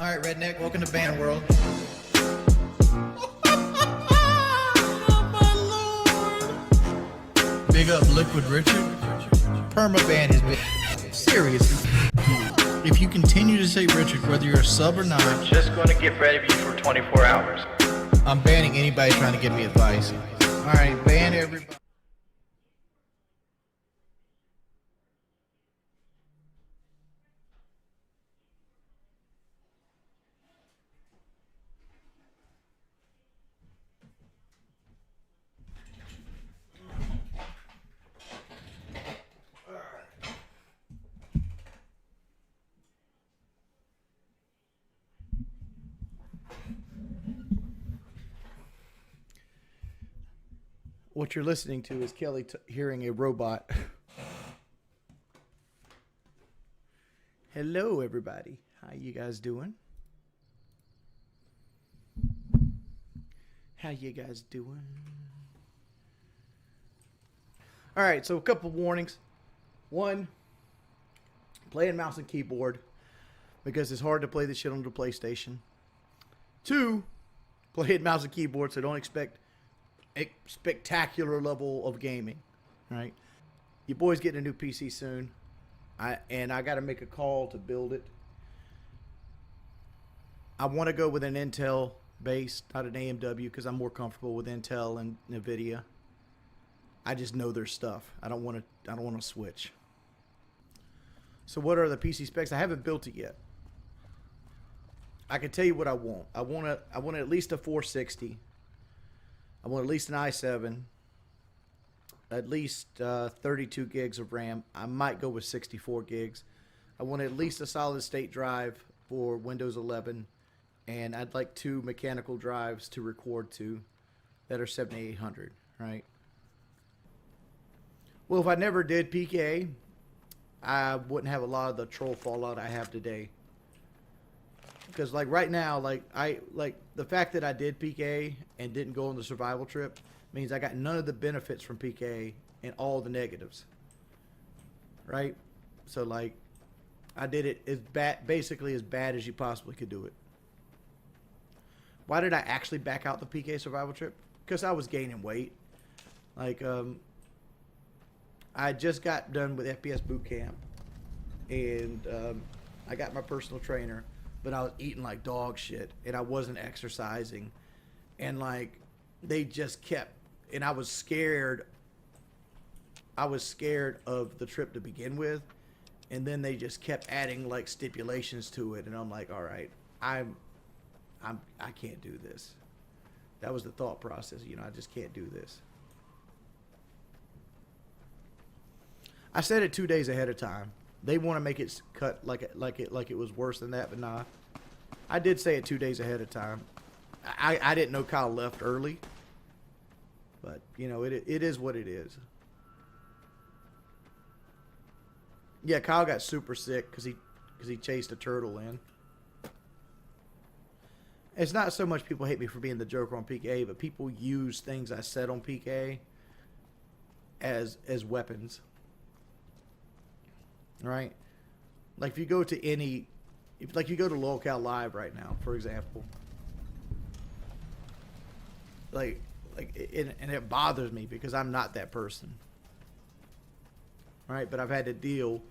All right, redneck, welcome to Banner World. Big up Liquid Richard. Permaban has been seriously. If you continue to say Richard, whether you're a sub or not, I'm just going to get ready for 24 hours. I'm banning anybody trying to give me advice. All right, ban everybody. What you're listening to is Kelly hearing a robot. Hello, everybody. How you guys doing? How you guys doing? All right, so a couple warnings. One, playing mouse and keyboard because it's hard to play this shit on the PlayStation. Two, playing mouse and keyboard, so don't expect a spectacular level of gaming, right? Your boy's getting a new PC soon, and I got to make a call to build it. I want to go with an Intel base, not an AMW, because I'm more comfortable with Intel and NVIDIA. I just know their stuff. I don't want to switch. So what are the PC specs? I haven't built it yet. I can tell you what I want. I want at least a 460. I want at least an i7, at least 32 gigs of RAM. I might go with 64 gigs. I want at least a solid state drive for Windows 11, and I'd like 2 mechanical drives to record to that are 7800, right? Well, if I never did PKA, I wouldn't have a lot of the troll fallout I have today. Because like right now, the fact that I did PKA and didn't go on the survival trip means I got none of the benefits from PKA and all the negatives. Right? So like, I did it as basically as bad as you possibly could do it. Why did I actually back out the PKA survival trip? Because I was gaining weight. Like, I just got done with FPS boot camp, and I got my personal trainer. But I was eating like dog shit, and I wasn't exercising, and like they just kept, and I was scared of the trip to begin with, and then they just kept adding like stipulations to it, and I'm like, all right, I can't do this. That was the thought process, you know. I just can't do this. I said it 2 days ahead of time. They want to make it cut like it was worse than that, but nah. I did say it 2 days ahead of time. I didn't know Kyle left early, but you know it is what it is. Yeah, Kyle got super sick because he chased a turtle in. It's not so much people hate me for being the Joker on PKA, but people use things I said on PKA as weapons. Right? Like if you go to any, like you go to Locale Live right now, for example, and it bothers me because I'm not that person. Right? But I've had to deal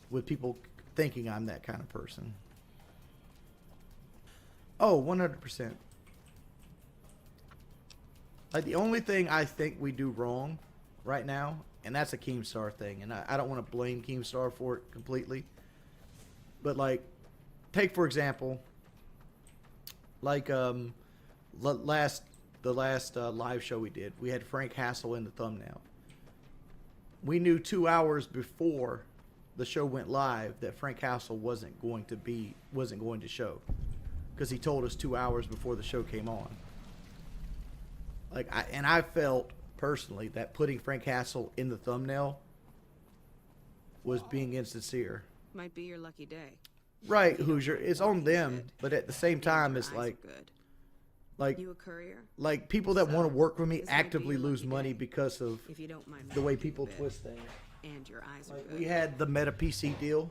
with people thinking I'm that kind of person. Oh, 100%. Like the only thing I think we do wrong right now, and that's a Keemstar thing, and I don't want to blame Keemstar for it completely. But like, take for example, like the last live show we did, we had Frank Hassel in the thumbnail. We knew 2 hours before the show went live that Frank Hassel wasn't going to show, because he told us 2 hours before the show came on. Like I felt personally that putting Frank Hassel in the thumbnail was being insincere. Might be your lucky day. Right, Hoosier. It's on them, but at the same time, it's like You a courier? Like people that want to work with me actively lose money because of If you don't mind the way people twist things. And your eyes are Like good. we had the Meta PC deal.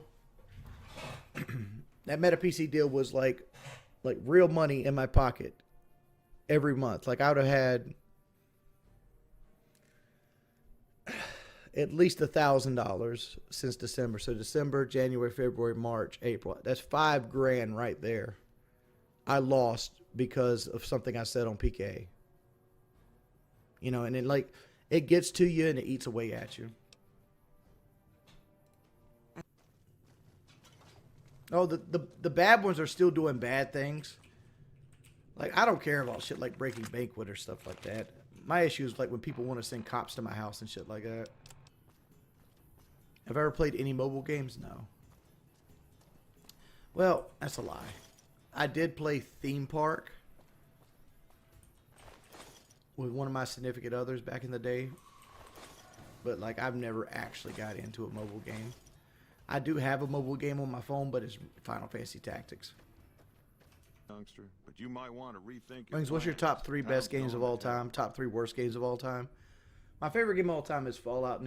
that Meta PC deal was like real money in my pocket every month. Like I would have had at least $1,000 since December. So December, January, February, March, April. That's $5,000 right there. I lost because of something I said on PKA. You know, and then like it gets to you and it eats away at you. Oh, the bad ones are still doing bad things. Like, I don't care about shit like breaking banquet or stuff like that. My issue is like when people want to send cops to my house and shit like that. Have I ever played any mobile games? No. Well, that's a lie. I did play Theme Park with one of my significant others back in the day. But like, I've never actually got into a mobile game. I do have a mobile game on my phone, but it's Final Fantasy Tactics. Youngster, but you might want to rethink. Wings, what's your top 3 best games of all time? Top 3 worst games of all time? My favorite game of all time is Final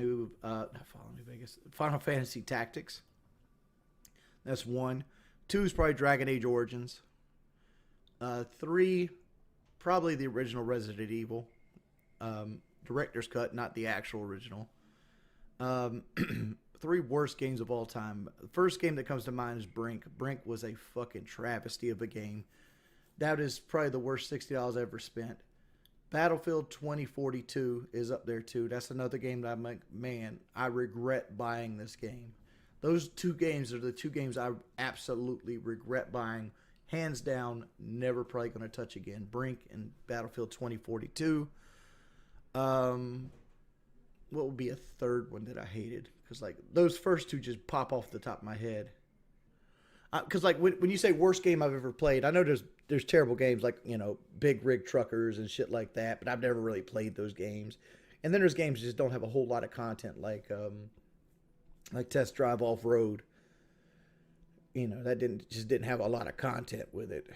Fantasy Tactics. That's 1. 2 is probably Dragon Age Origins. 3, probably the original Resident Evil. Director's cut, not the actual original. 3 worst games of all time. The first game that comes to mind is Brink. Brink was a fucking travesty of a game. That is probably the worst $60 I ever spent. Battlefield 2042 is up there too. That's another game that I'm like, man, I regret buying this game. Those 2 games are the 2 games I absolutely regret buying. Hands down, never probably going to touch again. Brink and Battlefield 2042. What would be a third one that I hated? Because like those first 2 just pop off the top of my head. Because like when you say worst game I've ever played, I know there's terrible games like, you know, Big Rig Truckers and shit like that, but I've never really played those games. And then there's games that just don't have a whole lot of content like Test Drive Off Road. You know, that didn't have a lot of content with it.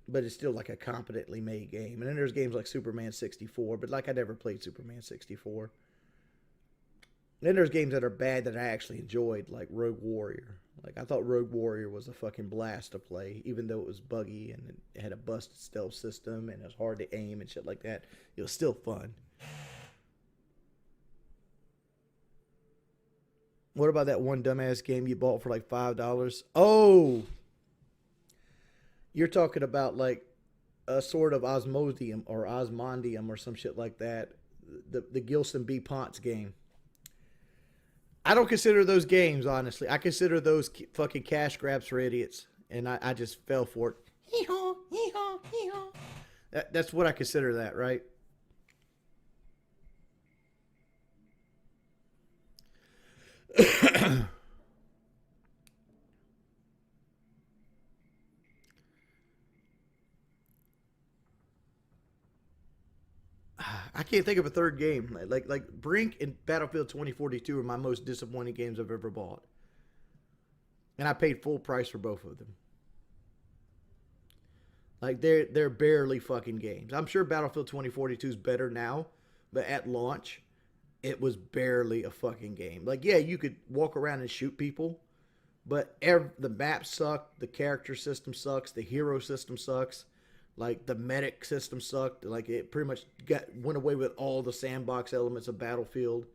But it's still like a competently made game. And then there's games like Superman 64, but like I never played Superman 64. Then there's games that are bad that I actually enjoyed, like Rogue Warrior. Like I thought Rogue Warrior was a fucking blast to play, even though it was buggy and it had a busted stealth system and it was hard to aim and shit like that. It was still fun. What about that one dumbass game you bought for like $5? Oh! You're talking about like a sort of Osmodium or Osmondium or some shit like that. The Gilson B. Ponce game. I don't consider those games, honestly. I consider those fucking cash grabs for idiots. And I just fell for it. Hee-haw, hee-haw, hee-haw. That's what I consider that, right? I can't think of a third game. Like Brink and Battlefield 2042 are my most disappointing games I've ever bought. And I paid full price for both of them. Like they're barely fucking games. I'm sure Battlefield 2042 is better now, but at launch, it was barely a fucking game. Like, yeah, you could walk around and shoot people, but the map sucked, the character system sucks, the hero system sucks. Like, the medic system sucked. Like, it pretty much went away with all the sandbox elements of Battlefield.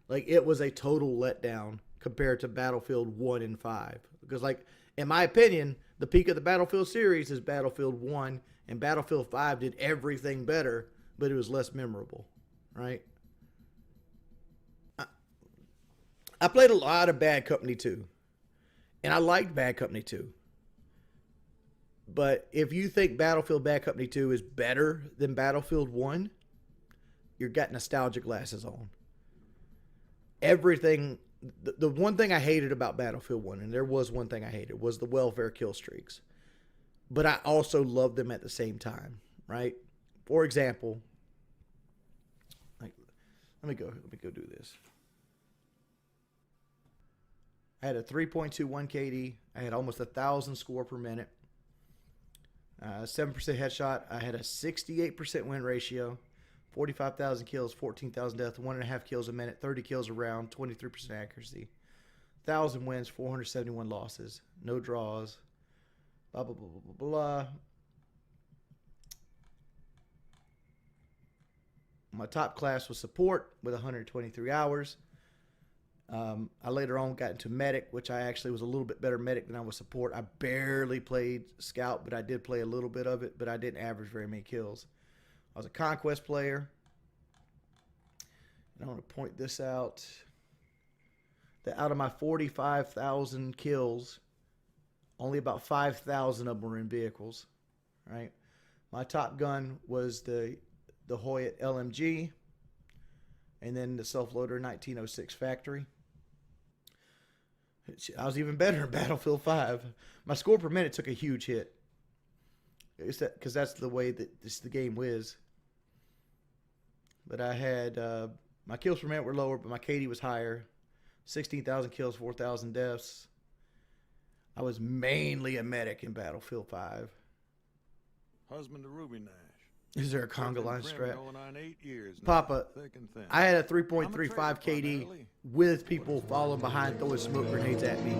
Like, it was a total letdown compared to Battlefield 1 and 5. Because, like, in my opinion, the peak of the Battlefield series is Battlefield 1, and Battlefield 5 did everything better, but it was less memorable, right? I played a lot of Bad Company 2, and I liked Bad Company 2. But if you think Battlefield Bad Company 2 is better than Battlefield 1, you've got nostalgia glasses on. Everything, the one thing I hated about Battlefield 1, and there was one thing I hated, was the welfare kill streaks. But I also loved them at the same time, right? For example, like, let me go do this. I had a 3.21 KD. I had almost 1,000 score per minute. 7% headshot. I had a 68% win ratio, 45,000 kills, 14,000 deaths, 1.5 kills a minute, 30 kills a round, 23% accuracy, 1,000 wins, 471 losses, no draws, blah, blah, blah, blah, blah, blah. My top class was support with 123 hours. I later on got into medic, which I actually was a little bit better medic than I was support. I barely played scout, but I did play a little bit of it, but I didn't average very many kills. I was a conquest player. And I want to point this out. That out of my 45,000 kills, only about 5,000 of them were in vehicles, right? My top gun was the Hoyt LMG, and then the self-loader 1906 factory. I was even better in Battlefield 5. My score per minute took a huge hit. Because that's the way that the game whiz. But I had, my kills per minute were lower, but my KD was higher. 16,000 kills, 4,000 deaths. I was mainly a medic in Battlefield 5. Husband to Ruby Nash. Is there a conga line strap? Going on 8 years now, Papa, thick and thin. I had a I'm a 3.35 trader KD primarily. with people following behind throwing smoke grenades at me.